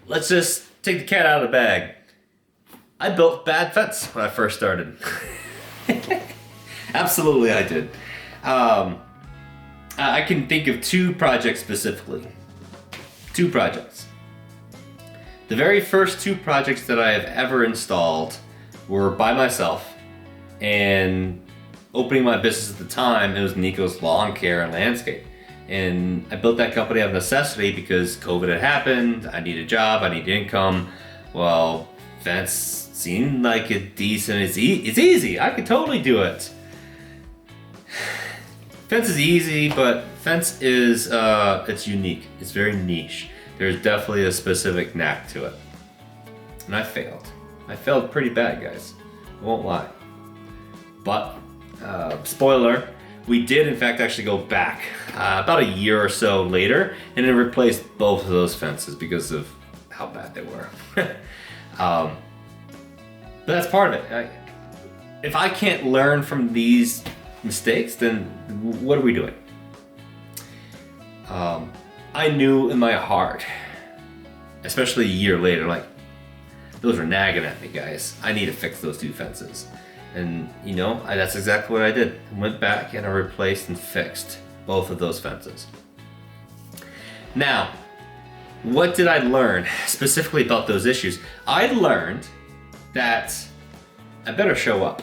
let's just take the cat out of the bag. I built bad fence when I first started. Absolutely I did. I can think of 2 projects specifically. 2 projects. The very first 2 projects that I have ever installed were by myself, and opening my business at the time, it was Nico's Lawn Care and Landscape. And I built that company out of necessity because COVID had happened, I needed a job, I needed income. Well, fence seemed like a decent, it's easy, I could totally do it. Fence is easy, but fence is, it's unique, it's very niche. There's definitely a specific knack to it. And I failed. I failed pretty bad, guys. I won't lie. But, spoiler, we did in fact actually go back about a year or so later and then replaced both of those fences because of how bad they were. But that's part of it. If I can't learn from these mistakes, then what are we doing? I knew in my heart, especially a year later, like, those are nagging at me, guys. I need to fix those 2 fences. And you know, that's exactly what I did. I went back and I replaced and fixed both of those fences. Now, what did I learn specifically about those issues? I learned that I better show up.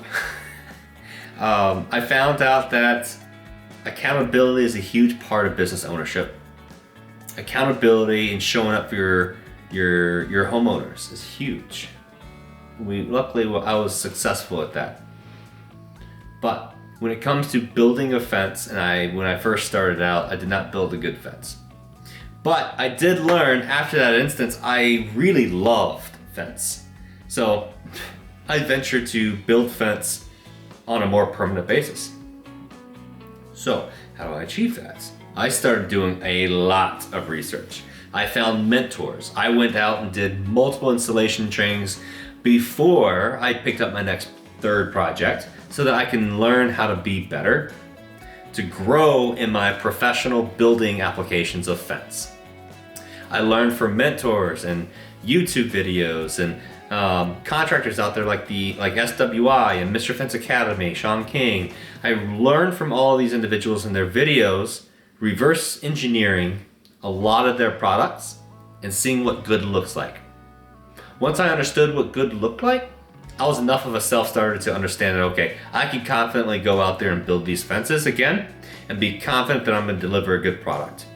I found out that accountability is a huge part of business ownership. Accountability and showing up for your homeowners is huge. Luckily, I was successful at that. But when it comes to building a fence, and when I first started out, I did not build a good fence. But I did learn after that instance, I really loved fence. So I ventured to build fence on a more permanent basis. So how do I achieve that? I started doing a lot of research. I found mentors. I went out and did multiple installation trainings before I picked up my next 3rd project so that I can learn how to be better, to grow in my professional building applications of fence. I learned from mentors and YouTube videos and contractors out there like SWI and Mr. Fence Academy, Sean King. I learned from all of these individuals in their videos, reverse engineering a lot of their products and seeing what good looks like. Once I understood what good looked like, I was enough of a self-starter to understand that, okay, I can confidently go out there and build these fences again and be confident that I'm gonna deliver a good product.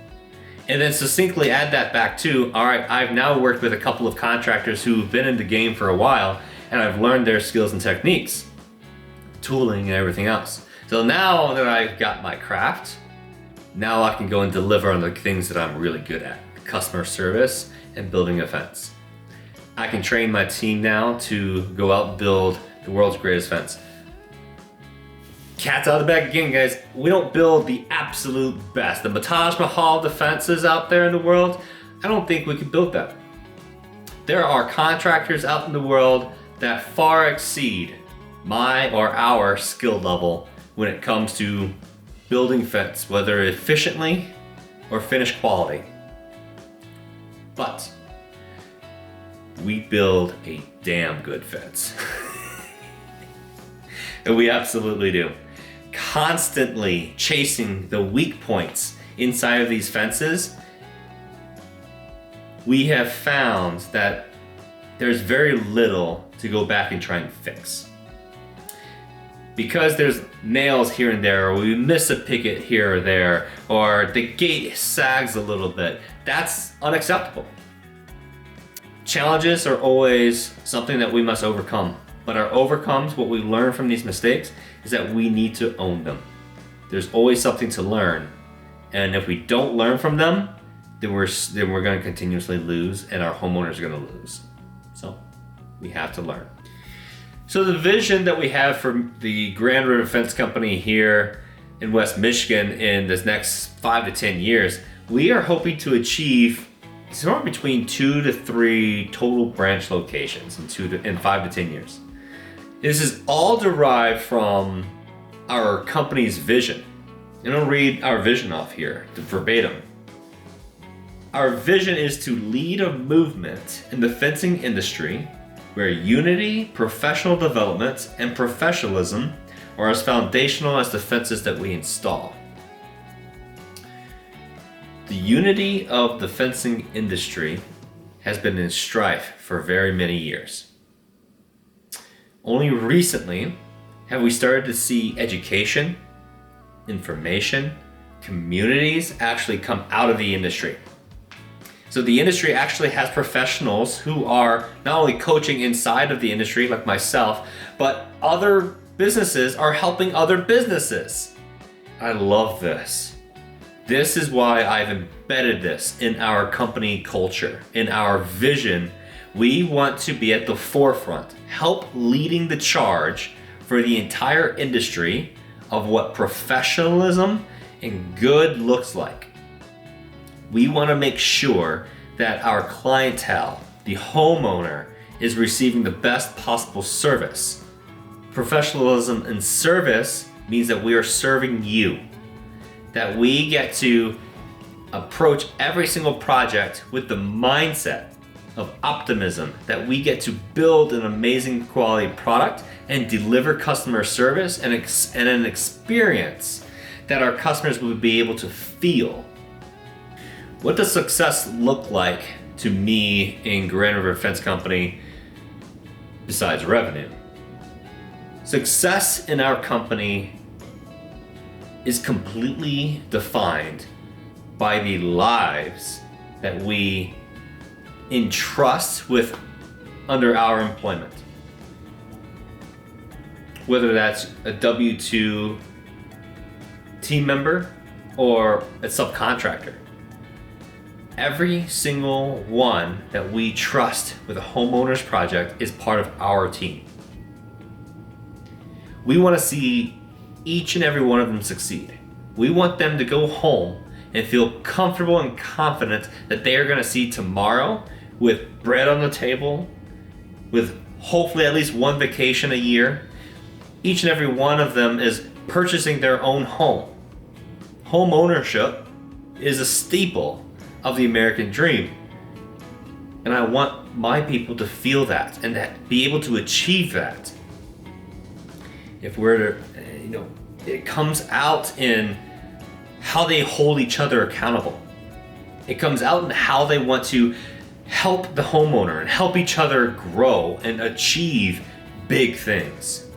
And then succinctly add that back to, all right, I've now worked with a couple of contractors who've been in the game for a while and I've learned their skills and techniques, tooling and everything else. So now that I've got my craft, now I can go and deliver on the things that I'm really good at, customer service and building a fence. I can train my team now to go out and build the world's greatest fence. Cat's out of the bag again, guys. We don't build the absolute best. The Taj Mahal defenses out there in the world, I don't think we could build that. There are contractors out in the world that far exceed my or our skill level when it comes to building fence, whether efficiently or finish quality. But we build a damn good fence. And we absolutely do. Constantly chasing the weak points inside of these fences, we have found that there's very little to go back and try and fix. Because there's nails here and there, or we miss a picket here or there, or the gate sags a little bit, that's unacceptable. Challenges are always something that we must overcome, but our overcomes, what we learn from these mistakes, is that we need to own them. There's always something to learn, and if we don't learn from them, then we're going to continuously lose, and our homeowners are going to lose. So we have to learn. So the vision that we have for the Grand River Fence Company here in West Michigan in this next 5 to 10 years, we are hoping to achieve somewhere between 2 to 3 total branch locations in 5 to 10 years. This is all derived from our company's vision. And I'll read our vision off here, verbatim. Our vision is to lead a movement in the fencing industry where unity, professional development, and professionalism are as foundational as the fences that we install. The unity of the fencing industry has been in strife for very many years. Only recently have we started to see education, information, communities actually come out of the industry. So the industry actually has professionals who are not only coaching inside of the industry like myself, but other businesses are helping other businesses. I love this. This is why I've embedded this in our company culture, in our vision. We want to be at the forefront, help leading the charge for the entire industry of what professionalism and good looks like. We want to make sure that our clientele, the homeowner, is receiving the best possible service. Professionalism and service means that we are serving you, that we get to approach every single project with the mindset of optimism, that we get to build an amazing quality product and deliver customer service and an experience that our customers will be able to feel. What does success look like to me in Grand River Fence Company besides revenue? Success in our company is completely defined by the lives that we entrust with under our employment. Whether that's a W-2 team member or a subcontractor. Every single one that we trust with a homeowner's project is part of our team. We want to see each and every one of them succeed. We want them to go home and feel comfortable and confident that they are going to see tomorrow with bread on the table, with hopefully at least one vacation a year. Each and every one of them is purchasing their own home. Home ownership is a staple of the American dream. And I want my people to feel that and that be able to achieve that. If we're to, it comes out in how they hold each other accountable. It comes out in how they want to help the homeowner and help each other grow and achieve big things.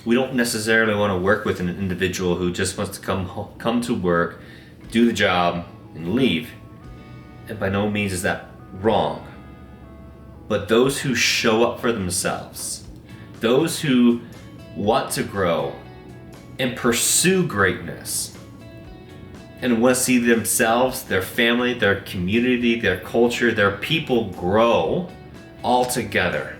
We don't necessarily want to work with an individual who just wants to come to work, do the job, and leave. And by no means is that wrong. But those who show up for themselves, those who want to grow and pursue greatness, and want to see themselves, their family, their community, their culture, their people grow all together.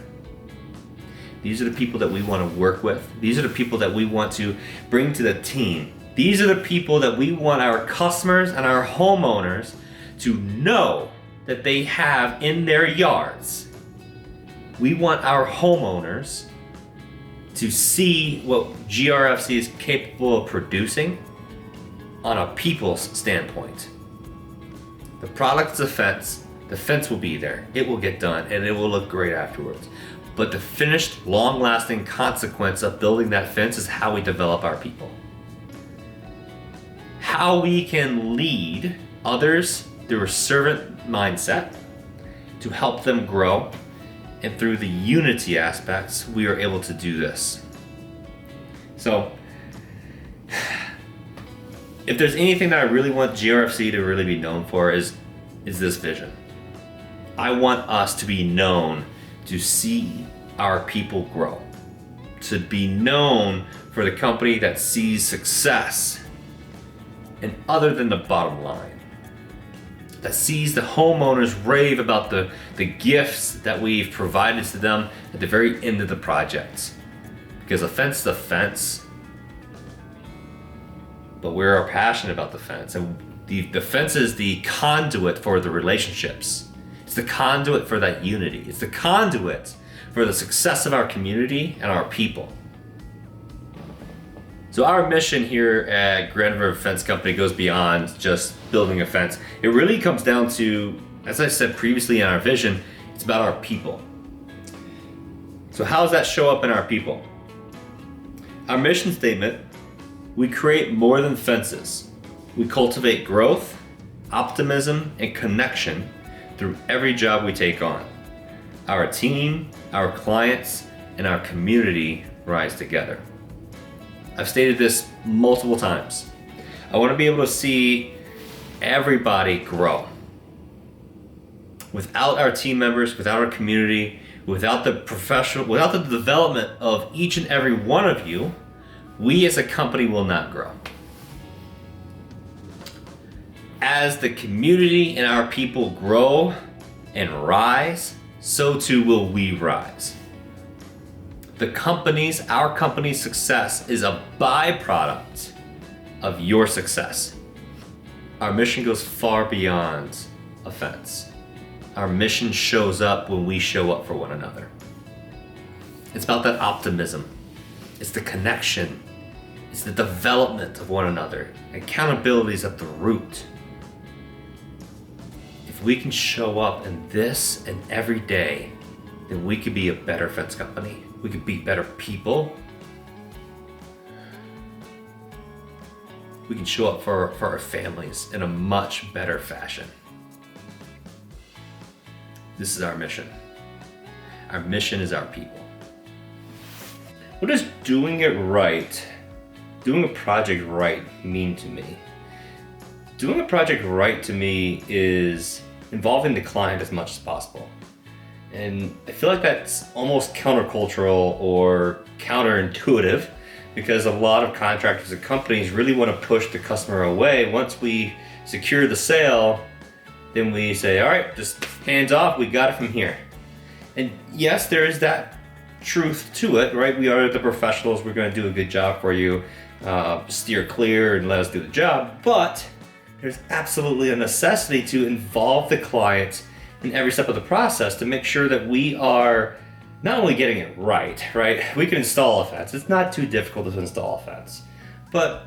These are the people that we want to work with. These are the people that we want to bring to the team. These are the people that we want our customers and our homeowners to know that they have in their yards. We want our homeowners to see what GRFC is capable of producing on a people's standpoint. The product is a fence. The fence will be there. It will get done and it will look great afterwards. But the finished, long-lasting consequence of building that fence is how we develop our people. How we can lead others through a servant mindset to help them grow, and through the unity aspects, we are able to do this. So, if there's anything that I really want GRFC to really be known for is this vision. I want us to be known to see our people grow, to be known for the company that sees success and other than the bottom line, that sees the homeowners rave about the gifts that we've provided to them at the very end of the project. Because a fence is a fence, but we're passionate about the fence, and the fence is the conduit for the relationships. It's the conduit for that unity. It's the conduit for the success of our community and our people. So our mission here at Grand River Fence Company goes beyond just building a fence. It really comes down to, as I said previously in our vision, it's about our people. So how does that show up in our people? Our mission statement: we create more than fences. We cultivate growth, optimism, and connection through every job we take on. Our team, our clients, and our community rise together. I've stated this multiple times. I want to be able to see everybody grow. Without our team members, without our community, without the development of each and every one of you, we as a company will not grow. As the community and our people grow and rise, so too will we rise. Our company's success is a byproduct of your success. Our mission goes far beyond a fence. Our mission shows up when we show up for one another. It's about that optimism. It's the connection. It's the development of one another. Accountability is at the root. If we can show up in this and every day, then we could be a better fence company. We could be better people. We can show up for our families in a much better fashion. This is our mission. Our mission is our people. What does doing it right, doing a project right, mean to me? Doing a project right to me is involving the client as much as possible. And I feel like that's almost countercultural or counterintuitive, because a lot of contractors and companies really want to push the customer away. Once we secure the sale, then we say, all right, just hands off, we got it from here. And yes, there is that truth to it, right? We are the professionals, we're going to do a good job for you, steer clear and let us do the job. But there's absolutely a necessity to involve the client in every step of the process to make sure that we are not only getting it right? We can install a fence. It's not too difficult to install a fence. But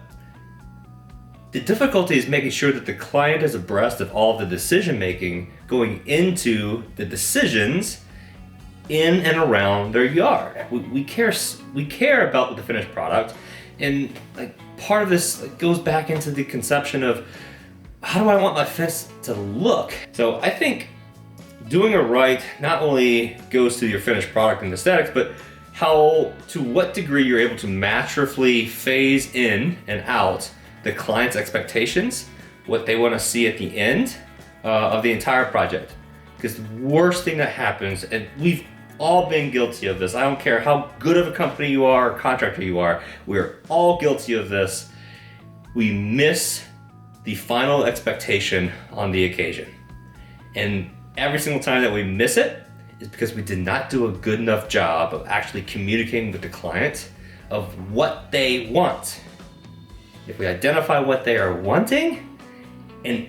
the difficulty is making sure that the client is abreast of all of the decision making going into the decisions in and around their yard. We care about the finished product, and like part of this goes back into the conception of how do I want my fence to look? So I think doing it right not only goes to your finished product and aesthetics, but to what degree you're able to masterfully phase in and out the client's expectations, what they want to see at the end of the entire project. Because the worst thing that happens, and we've all been guilty of this, I don't care how good of a company you are or contractor you are, we're all guilty of this. We miss the final expectation on the occasion. And every single time that we miss it is because we did not do a good enough job of actually communicating with the client of what they want. If we identify what they are wanting, and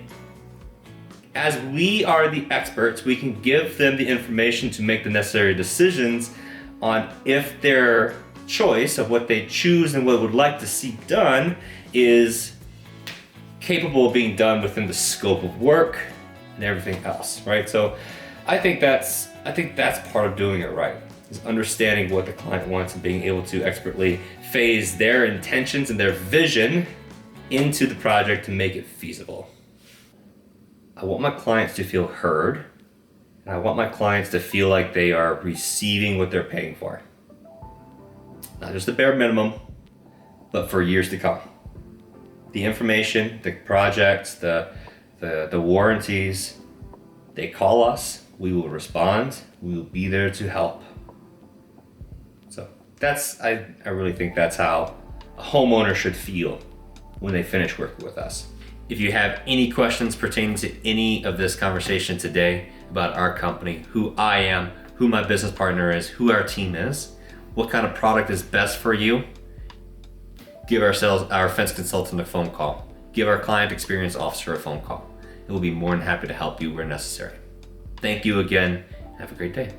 as we are the experts, we can give them the information to make the necessary decisions on if their choice of what they choose and what they would like to see done is capable of being done within the scope of work and everything else, right? So I think that's part of doing it right, is understanding what the client wants and being able to expertly phase their intentions and their vision into the project to make it feasible. I want my clients to feel heard, and I want my clients to feel like they are receiving what they're paying for. Not just the bare minimum, but for years to come. The information, the projects, the warranties, they call us, we will respond, we will be there to help. So I really think that's how a homeowner should feel when they finish working with us. If you have any questions pertaining to any of this conversation today about our company, who I am, who my business partner is, who our team is, what kind of product is best for you, give our fence consultant a phone call. Give our client experience officer a phone call. We'll be more than happy to help you where necessary. Thank you again. Have a great day.